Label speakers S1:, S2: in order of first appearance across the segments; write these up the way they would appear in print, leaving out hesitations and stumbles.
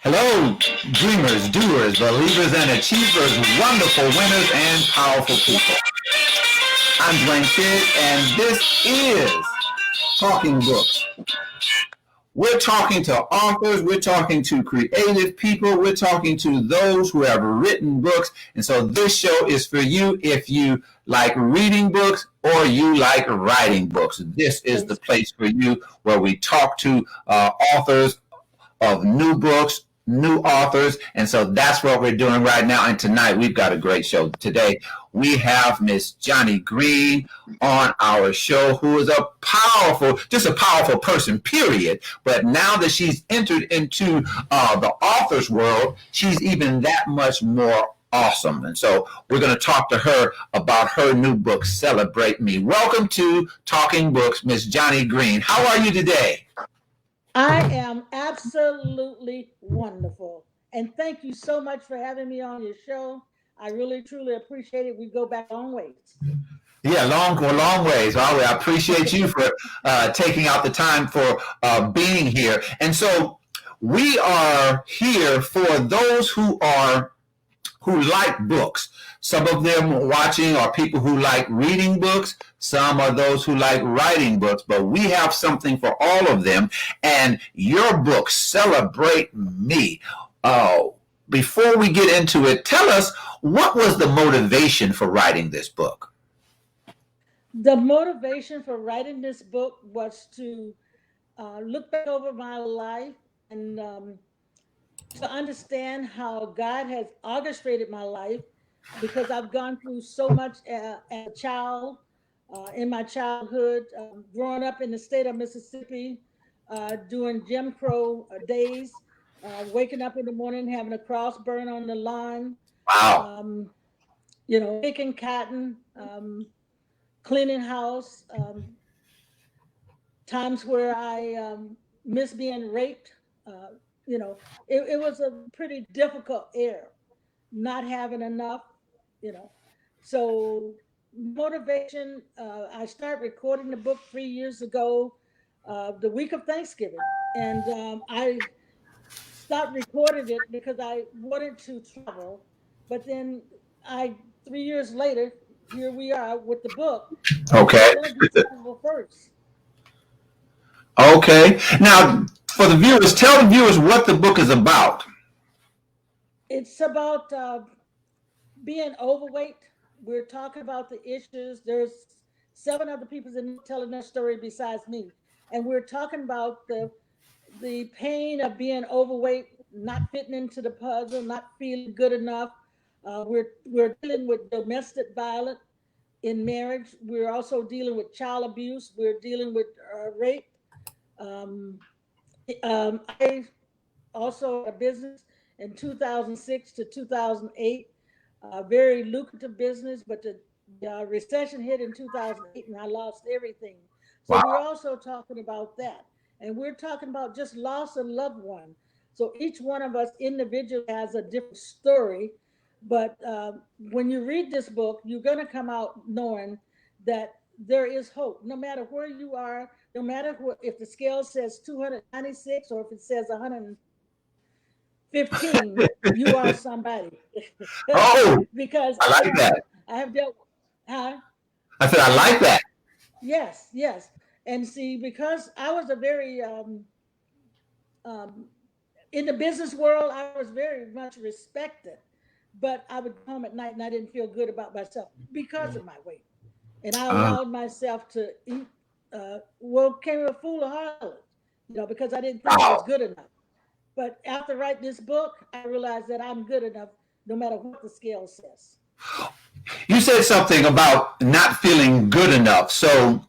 S1: Hello, dreamers, doers, believers, and achievers, wonderful winners, and powerful people. I'm Dwayne Shigg, and this is Talking Books. We're talking to authors, we're talking to creative people, we're talking to those who have written books. And so this show is for you if you like reading books or you like writing books. This is the place for you where we talk to authors of new books, new authors. And so that's what we're doing right now. And tonight we've got a great show. Today we have Miss Johnnie Greene on our show, who is just a powerful person, period. But now that she's entered into the author's world, she's even that much more awesome. And so we're going to talk to her about her new book, Celebrate Me. Welcome to Talking Books, Miss Johnnie Greene. How are you today?
S2: I am absolutely wonderful. And thank you so much for having me on your show. I really, truly appreciate it. We go back a long ways.
S1: Yeah, long ways. Well, I appreciate you for taking out the time for being here. And so we are here for those who like books. Some of them watching are people who like reading books. Some are those who like writing books. But we have something for all of them. And your book, Celebrate Me. Before we get into it, tell us, what was the motivation for writing this book?
S2: The motivation for writing this book was to look back over my life and to understand how God has orchestrated my life because I've gone through so much as a child, in my childhood, growing up in the state of Mississippi, doing Jim Crow days, waking up in the morning, having a cross burn on the lawn,
S1: Wow.
S2: um, picking cotton, cleaning house, times where I miss being raped. Uh, it was a pretty difficult era, not having enough, you know. So motivation, I started recording the book 3 years ago, the week of Thanksgiving. And I stopped recording it because I wanted to travel. But then 3 years later, here we are with the book. And I
S1: Okay.
S2: said, let me do travel first.
S1: Okay. Now, for the viewers, tell the viewers what the book is about.
S2: It's about being overweight. We're talking about the issues. There's seven other people in telling their story besides me, and we're talking about the pain of being overweight, not fitting into the puzzle, not feeling good enough. We're dealing with domestic violence in marriage. We're also dealing with child abuse. We're dealing with rape. Um, I also had a business in 2006 to 2008, a very lucrative business, but the recession hit in 2008 and I lost everything. So we're
S1: Wow.
S2: also talking about that. And we're talking about just loss of loved one. So each one of us individually has a different story. But when you read this book, you're going to come out knowing that there is hope. No matter where you are, no matter if the scale says 296 or if it says 115, you are somebody.
S1: Oh,
S2: Because
S1: I like that.
S2: I have dealt, huh?
S1: I said, I like that.
S2: Yes, yes. And see, because I was a very um, in the business world, I was very much respected, but I would come home at night and I didn't feel good about myself because of my weight, and I
S1: Uh,
S2: allowed myself to eat. Came a fool of harlot, because I didn't think I was
S1: wow.
S2: good enough. But after writing this book, I realized that I'm good enough, no matter what the scale says.
S1: You said something about not feeling good enough. So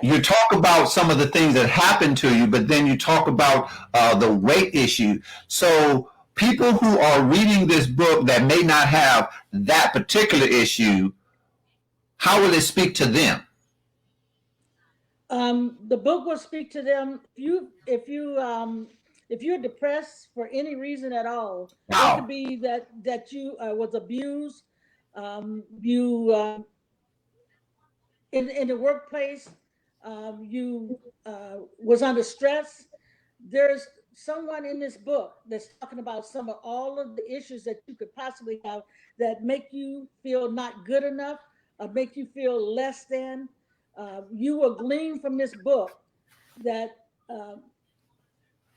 S1: you
S2: Yes.
S1: talk about some of the things that happened to you, but then you talk about the weight issue. So people who are reading this book that may not have that particular issue, how will it speak to them?
S2: The book will speak to them. If you're depressed for any reason at all, it could
S1: Wow.
S2: be that you was abused, you in the workplace, you was under stress. There's someone in this book that's talking about some of all of the issues that you could possibly have that make you feel not good enough, make you feel less than. You will glean from this book that uh,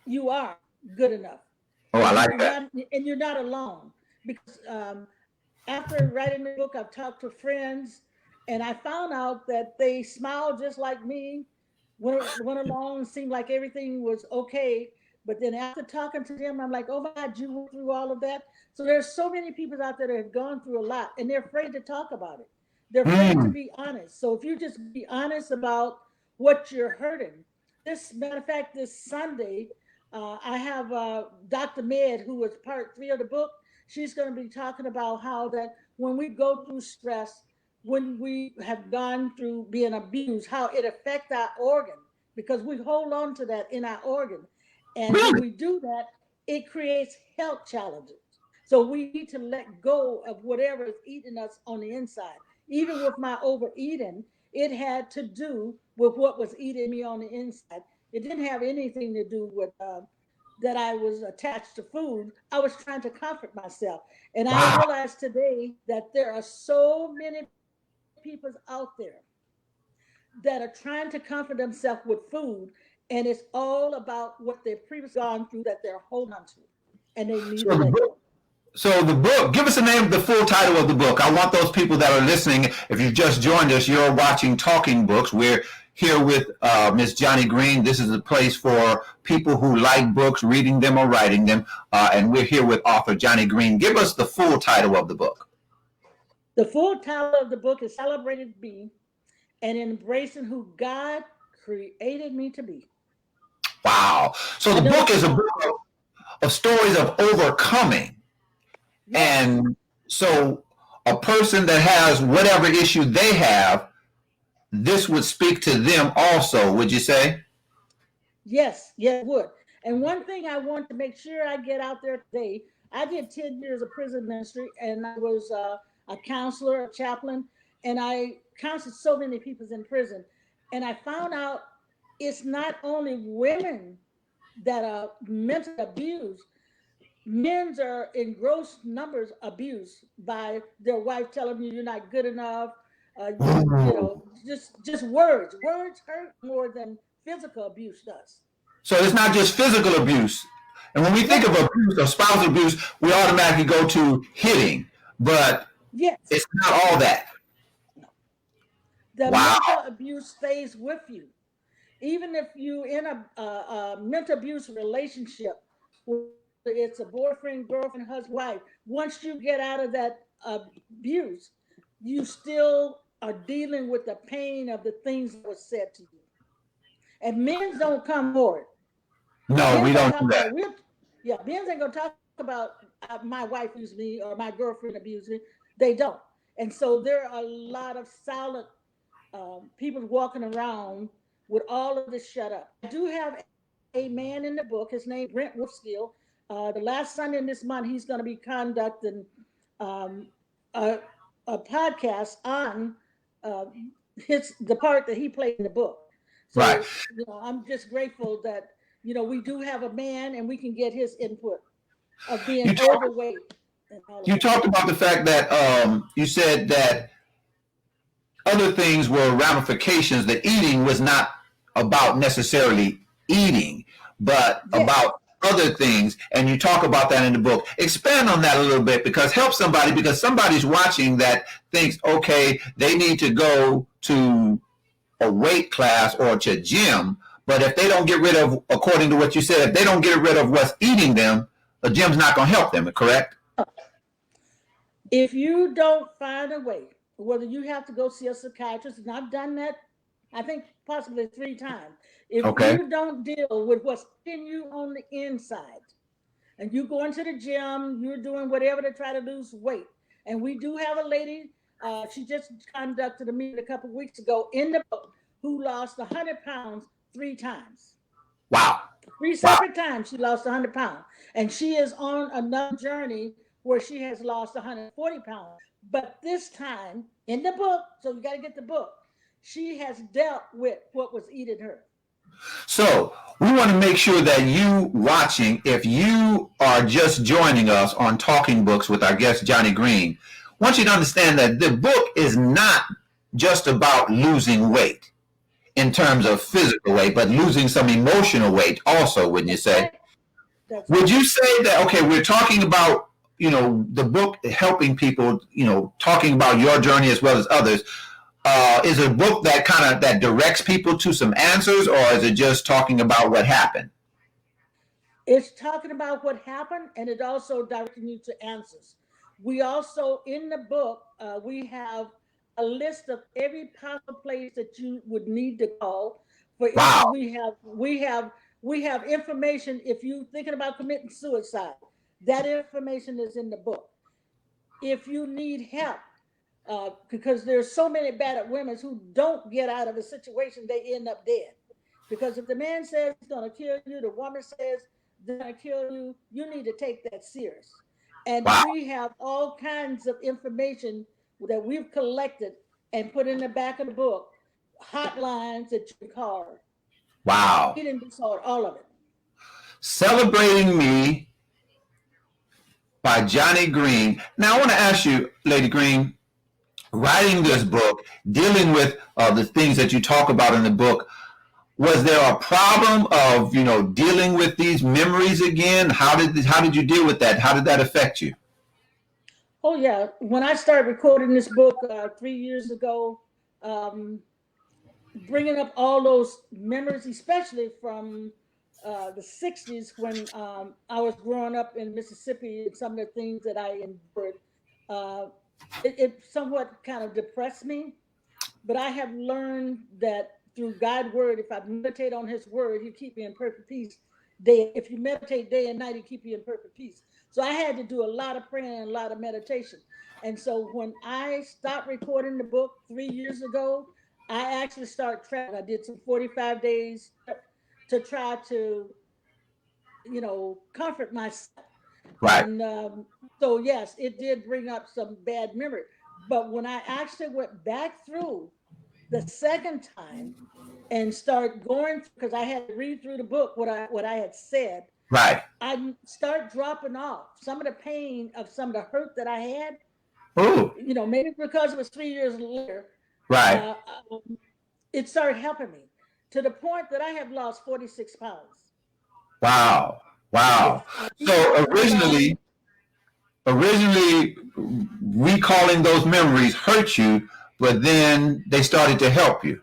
S2: you are good enough,
S1: Oh, I
S2: and
S1: like that.
S2: you're not alone. Because after writing the book, I've talked to friends, and I found out that they smiled just like me, went along, and seemed like everything was okay. But then after talking to them, I'm like, oh my God, you went through all of that. So there's so many people out there that have gone through a lot, and they're afraid to talk about it. They're afraid to
S1: Mm.
S2: be honest. So if you just be honest about what you're hurting, this matter of fact, this Sunday, I have Dr. Med, who was part 3 of the book. She's going to be talking about how that when we go through stress, when we have gone through being abused, how it affects our organ, because we hold on to that in our organ. And when
S1: Really?
S2: we do that, it creates health challenges. So we need to let go of whatever is eating us on the inside. Even with my overeating, it had to do with what was eating me on the inside. It didn't have anything to do with that I was attached to food. I was trying to comfort myself. And I
S1: Wow.
S2: realized today that there are so many people out there that are trying to comfort themselves with food. And it's all about what they've previously gone through that they're holding on to. And they need
S1: So
S2: to
S1: the
S2: let
S1: book,
S2: go.
S1: so the book, give us the name, the full title of the book. I want those people that are listening, if you've just joined us, you're watching Talking Books. We're here with Miss Johnnie Greene. This is a place for people who like books, reading them or writing them. And we're here with author Johnnie Greene. Give us the full title of the book.
S2: The full title of the book is Celebrated Me and Embracing Who God Created Me to Be.
S1: Wow. So
S2: I
S1: the
S2: know
S1: book
S2: it's a
S1: is a
S2: mouthful.
S1: book of stories of overcoming.
S2: Yes,
S1: And so a person that has whatever issue they have, this would speak to them also, would you say?
S2: yes, yes, it would. And one thing I want to make sure I get out there today, I did 10 years of prison ministry, and I was a counselor, a chaplain, and I counseled so many people in prison. And I found out it's not only women that are mentally abused, men's are in gross numbers abused by their wife telling them you're not good enough. You
S1: Ooh.
S2: know, just words. Words hurt more than physical abuse does.
S1: So it's not just physical abuse. And when we think of
S2: No,
S1: abuse or spousal abuse, we automatically go to hitting, but
S2: yes,
S1: it's not all that.
S2: no. The
S1: Wow.
S2: mental abuse stays with you, even if you in a mental abuse relationship, whether it's a boyfriend, girlfriend, husband, wife. Once you get out of that abuse, you still are dealing with the pain of the things that were said to you. And men don't come forward.
S1: No,
S2: Men's
S1: we
S2: don't
S1: don't do
S2: talk
S1: that.
S2: about real. Yeah, men's ain't gonna talk about my wife abused me or my girlfriend abused me. They don't. And so there are a lot of silent people walking around with all of this shut up. I do have a man in the book. His name Brent Wolfskill. The last Sunday in this month, he's going to be conducting um, a, a podcast on uh, the part that he played in the book.
S1: Right.
S2: So I'm just grateful that we do have a man and we can get his input of being
S1: You talked
S2: overweight and all of
S1: you
S2: that.
S1: talked about the fact that you said that other things were ramifications, that eating was not about necessarily eating, but
S2: Yes.
S1: about other things. And you talk about that in the book. Expand on that a little bit, because help somebody, because somebody's watching that thinks, okay, they need to go to a weight class or to gym. But if they don't get rid of, according to what you said, if they don't get rid of what's eating them, the gym's not going to help them, correct?
S2: If you don't find a way, whether you have to go see a psychiatrist, and I've done that, I think possibly 3 times. If
S1: Okay.
S2: you don't deal with what's in you on the inside, and you go into the gym, you're doing whatever to try to lose weight. And we do have a lady, she just conducted a meeting a couple of weeks ago in the book who lost 100 pounds 3 times.
S1: Wow.
S2: Three
S1: Wow.
S2: separate times she lost 100 pounds. And she is on another journey where she has lost 140 pounds. But this time in the book, so you got to get the book, she has dealt with what was eating her.
S1: So we want to make sure that you watching, if you are just joining us on Talking Books with our guest Johnnie Greene, I want you to understand that the book is not just about losing weight in terms of physical weight, but losing some emotional weight also, wouldn't you
S2: That's
S1: say?
S2: right. That's
S1: Would
S2: right.
S1: you say that, okay, we're talking about, the book helping people, talking about your journey as well as others. Is it a book that that directs people to some answers, or is it just talking about what happened?
S2: It's talking about what happened, and it also directing you to answers. We also in the book we have a list of every possible place that you would need to call. For
S1: Wow,
S2: instance, we have information if you're thinking about committing suicide. That information is in the book. If you need help, because there's so many battered women who don't get out of a situation, they end up dead. Because if the man says he's going to kill you, the woman says they're going to kill you, you need to take that serious. And
S1: wow,
S2: we have all kinds of information that we've collected and put in the back of the book, hotlines that you can call,
S1: wow.
S2: eating disorder, all of it.
S1: Celebrating Me by Johnnie Greene. Now, I want to ask you, Lady Greene, writing this
S2: Yes.
S1: book, dealing with the things that you talk about in the book, was there a problem of dealing with these memories again? How did you deal with that? How did that affect you?
S2: Oh, yeah. When I started recording this book 3 years ago, um, bringing up all those memories, especially from the 60s when I was growing up in Mississippi and some of the things that I endured. Uh, it somewhat kind of depressed me, but I have learned that through God's word, if I meditate on his word, he'll keep me in perfect peace. If you meditate day and night, he'll keep you in perfect peace. So I had to do a lot of prayer and a lot of meditation. And so when I stopped recording the book 3 years ago, I actually started traveling. I did some 45 days to try to, comfort myself.
S1: Right,
S2: And so, yes, it did bring up some bad memory. But when I actually went back through the second time and start going, because I had to read through the book what I had said,
S1: right.
S2: I start dropping off some of the pain of some of the hurt that I had.
S1: Oh,
S2: Maybe because it was 3 years later,
S1: right.
S2: uh, um, it started helping me to the point that I have lost 46 pounds.
S1: Wow, wow.
S2: Yes, I
S1: So
S2: detoxed my body.
S1: originally, recalling those memories hurt you, but then they started to help you.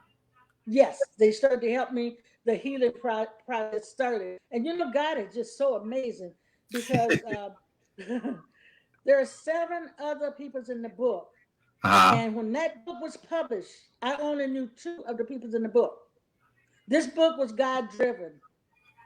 S2: Yes, they started to help me. The healing process started, and God is just so amazing because there are seven other peoples in the book,
S1: Uh-huh.
S2: and when that book was published, I only knew two of the peoples in the book. This book was God driven.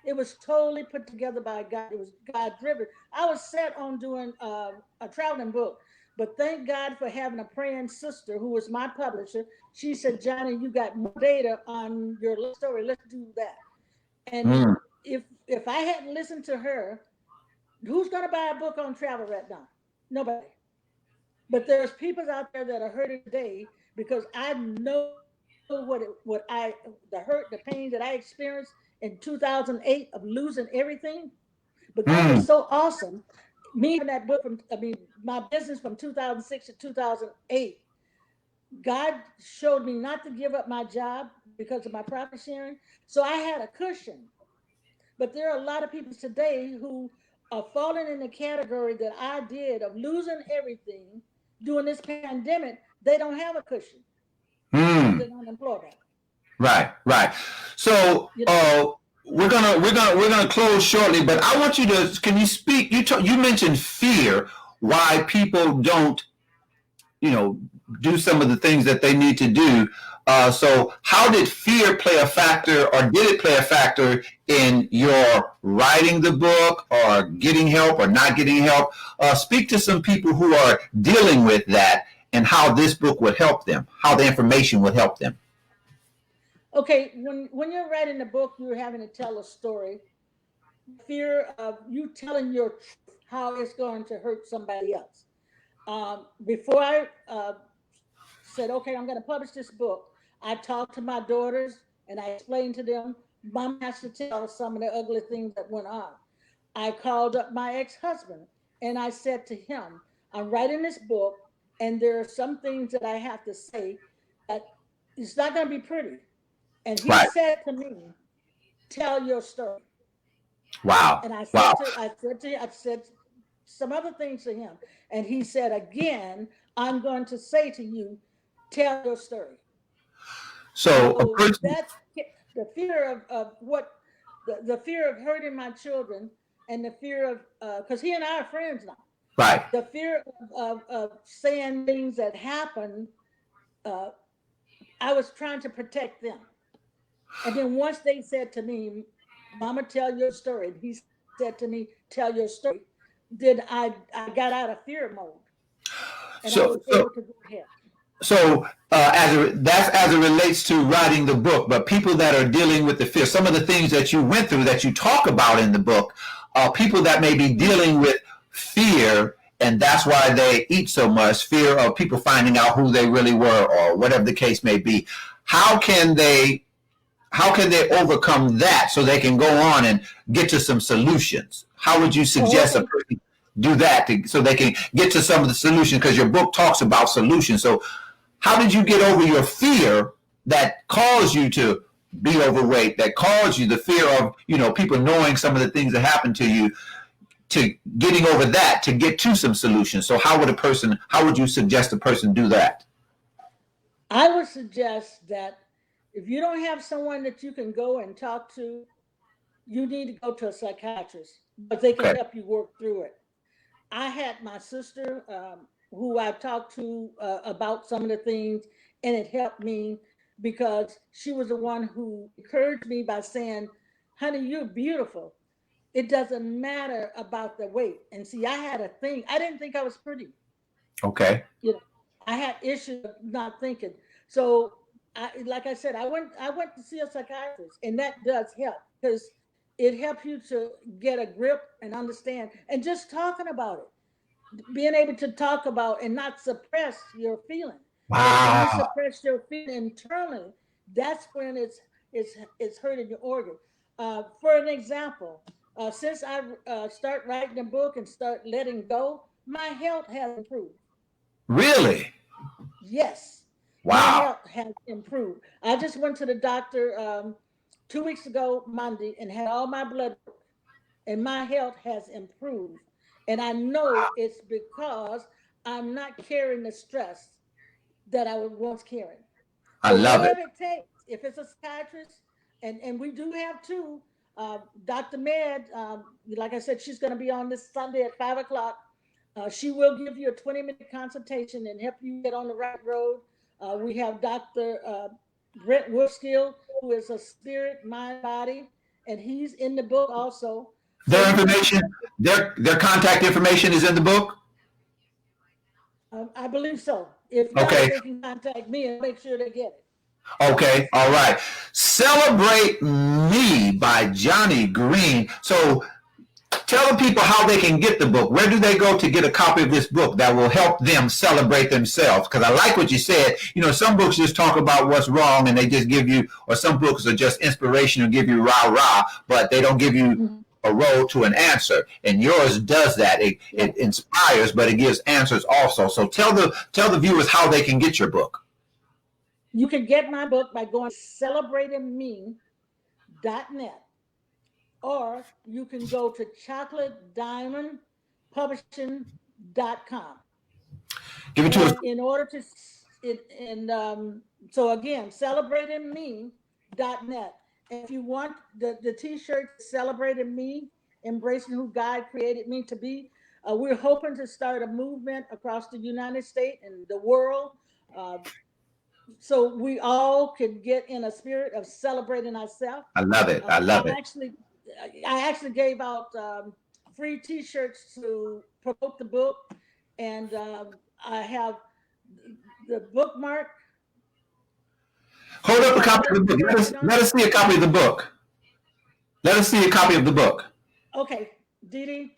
S2: It was totally put together by God. It was God driven. I was set on doing a traveling book, but thank God for having a praying sister who was my publisher. She said, "Johnnie, you got more data on your story. Let's do that." And
S1: Mm,
S2: if I hadn't listened to her, who's going to buy a book on travel right now? Nobody. But there's people out there that are hurting today because I know the hurt, the pain that I experienced in 2008 of losing everything. But God was
S1: mm,
S2: so awesome. Me having that book my business from 2006 to 2008, God showed me not to give up my job because of my profit sharing. So I had a cushion. But there are a lot of people today who are falling in the category that I did of losing everything during this pandemic. They don't have a cushion because
S1: mm.
S2: they're unemployed.
S1: Right, right. So
S2: You know,
S1: we're gonna close shortly, but I want you to, can you speak? You mentioned fear, why people don't you know do some of the things that they need to do. So how did fear play a factor, or did it play a factor in your writing the book, or getting help, or not getting help? Speak to some people who are dealing with that, and how this book would help them, how the information would help them.
S2: okay, when you're writing a book, you're having to tell a story. Fear of you telling your truth, how it's going to hurt somebody else. Before I said, okay, I'm going to publish this book, I talked to my daughters and I explained to them Mom has to tell some of the ugly things that went on. I called up my ex-husband and I said to him, I'm writing this book and there are some things that I have to say that it's not going to be pretty. And he
S1: Right.
S2: said to me, tell your story.
S1: Wow.
S2: And
S1: Wow.
S2: I said some other things to him. And he said, again, I'm going to say to you, tell your story.
S1: So a
S2: So
S1: person,
S2: that the fear of what the fear of hurting my children and the fear of because he and I are friends now.
S1: right.
S2: The fear of saying things that happened, uh, I was trying to protect them. And then once they said to me, Mama, tell your story, and he said to me, tell your story, then I got out of fear mode and I was
S1: So
S2: able to go ahead.
S1: so that's as it relates to writing the book. But people that are dealing with the fear, some of the things that you went through that you talk about in the book, people that may be dealing with fear, and that's why they eat so much, fear of people finding out who they really were, or whatever the case may be. How can they overcome that so they can go on and get to some solutions? How would you
S2: Oh,
S1: suggest a
S2: okay.
S1: person do that so they can get to some of the solutions? Because your book talks about solutions. So how did you get over your fear that caused you to be overweight, that caused you the fear of, people knowing some of the things that happened to you, to getting over that to get to some solutions? So how would you suggest a person do that?
S2: I would suggest that if you don't have someone that you can go and talk to, you need to go to a psychiatrist, but they can
S1: Okay.
S2: help you work through it. I had my sister, who I talked to about some of the things, and it helped me because she was the one who encouraged me by saying, honey, you're beautiful. It doesn't matter about the weight. And see, I had a thing, I didn't think I was pretty.
S1: Okay.
S2: You know, I had issues of not thinking. So like I said, I went to see a psychiatrist, and that does help because it helps you to get a grip and understand, and just talking about it, being able to talk about and not suppress your feeling. Because when you
S1: Wow.
S2: suppress your feeling internally, that's when it's hurting your organ. For an example, since I start writing a book and start letting go, my health has improved.
S1: Really?
S2: Yes, my
S1: Wow.
S2: health has improved. I just went to the doctor 2 weeks ago, Monday, and had all my blood work, and my health has improved. And I know it's because I'm not carrying the stress that I was once carrying.
S1: I
S2: So
S1: love it.
S2: whatever it takes, if it's a psychiatrist, and we do have two, Dr. Med, like I said, she's going to be on this Sunday at 5 o'clock. She will give you a 20-minute consultation and help you get on the right road. We have Dr. Brent Woodskill, who is a spirit, mind, body, and he's in the book also. So
S1: Their
S2: you can
S1: information,
S2: connect.
S1: their contact information is in the book.
S2: I believe so. If not,
S1: Okay.
S2: they can contact me and make sure they get it.
S1: Okay. All right. Celebrate Me by Johnnie Greene. So tell the people how they can get the book. Where do they go to get a copy of this book that will help them celebrate themselves? Because I like what you said. Some books just talk about what's wrong and they just give you, or some books are just inspirational, give you rah rah, but they don't give you
S2: Mhm.
S1: a road to an answer. And yours does that.
S2: Yeah.
S1: It inspires, but it gives answers also. So tell the viewers how they can get your book.
S2: You can get my book by going to celebratingme.net, or you can go to chocolatediamondpublishing.com.
S1: Give it to us.
S2: And in order to it and so again, celebratingme.net. If you want the t-shirt celebrating me, embracing who God created me to be, we're hoping to start a movement across the United States and the world, uh, so we all could get in a spirit of celebrating ourselves.
S1: I love it. I
S2: I
S1: love it.
S2: actually, I actually gave out free T-shirts to promote the book, and I have the bookmark.
S1: Hold
S2: It
S1: up a
S2: has
S1: copy of the book.
S2: Dr. Med on
S1: Let
S2: it.
S1: us see a copy of the book. Let us see a copy of the book.
S2: Okay, Dee Dee,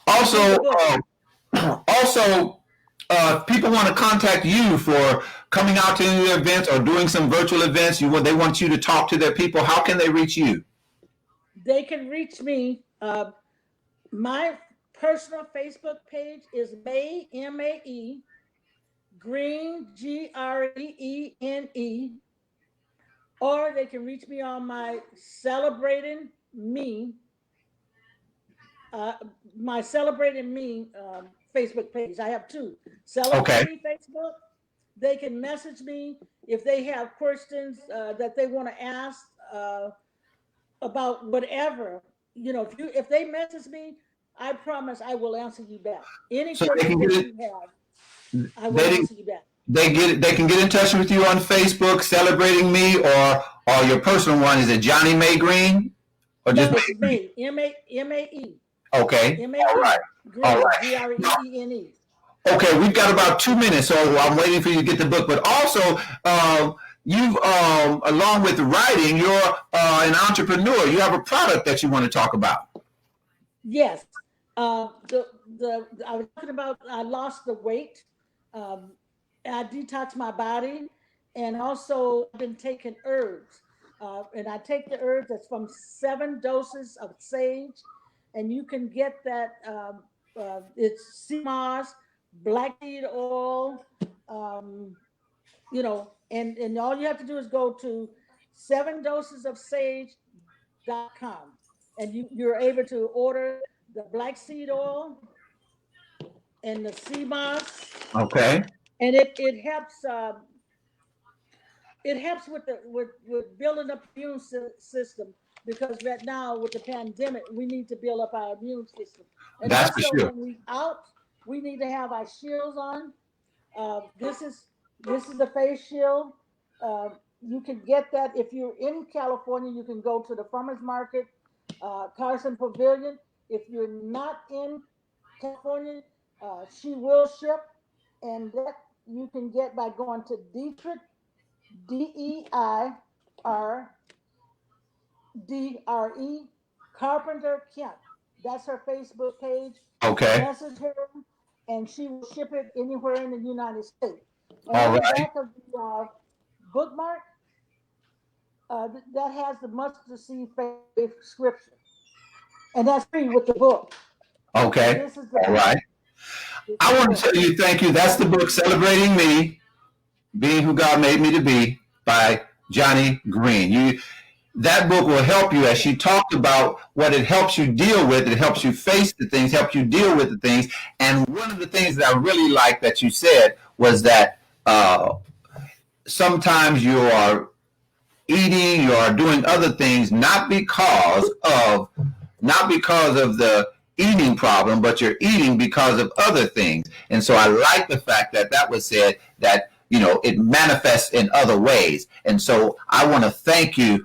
S2: this is the
S1: Also,
S2: book.
S1: if people want to contact you for coming out to any events or doing some virtual events, they want you to talk to their people, how can they reach you?
S2: They can reach me. My personal Facebook page is Mae, M-A-E, Greene, Greene, or they can reach me on my Celebrating Me, Facebook page. I have two. Celebrating Me Facebook. They can message me if they have questions that they want to ask about whatever. If they message me, I promise I will answer you back. Any question that you have, I will answer you back.
S1: They can get in touch with you on Facebook, Celebrating Me, or your personal one. Is it Johnnie Mae Greene? Or
S2: no,
S1: just
S2: it's Mae, M-A-E.
S1: Okay.
S2: M-A-E.
S1: All right.
S2: Greene,
S1: All right.
S2: Greene.
S1: Okay, we've got about 2 minutes, so I'm waiting for you to get the book. But also, you've, along with writing, you're an entrepreneur. You have a product that you want to talk about.
S2: Yes. I was talking about, I lost the weight. I detoxed my body, and also I've been taking herbs. And I take the herbs that's from 7 doses of sage, and you can get that. It's sea moss, black seed oil, and all you have to do is go to 7dosesofsage.com, and you're able to order the black seed oil and the sea moss.
S1: Okay.
S2: And it helps. It helps with building up the immune system, because right now with the pandemic, we need to build up our immune system. And
S1: that's
S2: also,
S1: for sure.
S2: when we out, we need to have our shields on. This is the face shield. You can get that if you're in California. You can go to the farmers market, Carson Pavilion. If you're not in California, she will ship, and that you can get by going to Dietrich, DEIRDRE, Carpenter Kemp. That's her Facebook page.
S1: Okay.
S2: Message her, and she will ship it anywhere in the United States. And
S1: All
S2: on the
S1: right.
S2: back of the bookmark, that has the mustard seed faith scripture, and that's free with the book.
S1: Okay.
S2: This is the
S1: All right. I want to tell you thank you. That's the book, Celebrating Me, Being Who God Made Me to Be, by Johnnie Greene. That book will help you, as she talked about what it helps you deal with. It helps you face the things, help you deal with the things. And one of the things that I really liked that you said was that sometimes you are eating, you are doing other things, not because of the eating problem, but you're eating because of other things. And so I like the fact that was said, that it manifests in other ways. And so I want to thank you,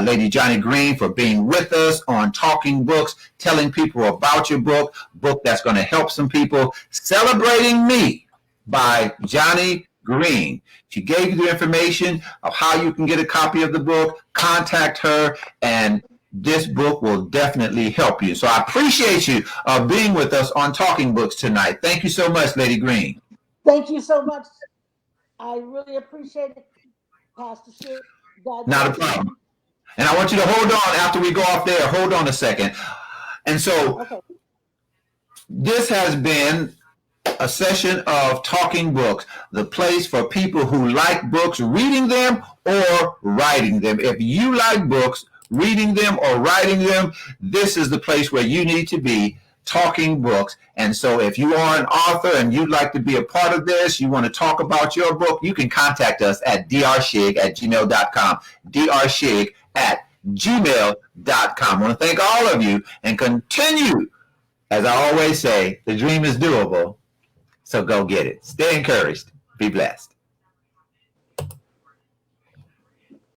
S1: Lady Johnnie Greene, for being with us on Talking Books, telling people about your book that's going to help some people. Celebrating Me by Johnnie Greene. She gave you the information of how you can get a copy of the book. Contact her, and this book will definitely help you. So I appreciate you being with us on Talking Books tonight. Thank you so much, Lady Greene.
S2: Thank you so much. I really appreciate it, Pastor Shigg.
S1: Not a problem. And I want you to hold on after we go off there. Hold on a second. And so This has been a session of Talking Books, the place for people who like books, reading them or writing them. If you like books, reading them or writing them, this is the place where you need to be. Talking Books. And so if you are an author and you'd like to be a part of this, you want to talk about your book, you can contact us at drshigg@gmail.com, drshigg@gmail.com. I want to thank all of you and continue. As I always say, the dream is doable, so go get it. Stay encouraged. Be blessed.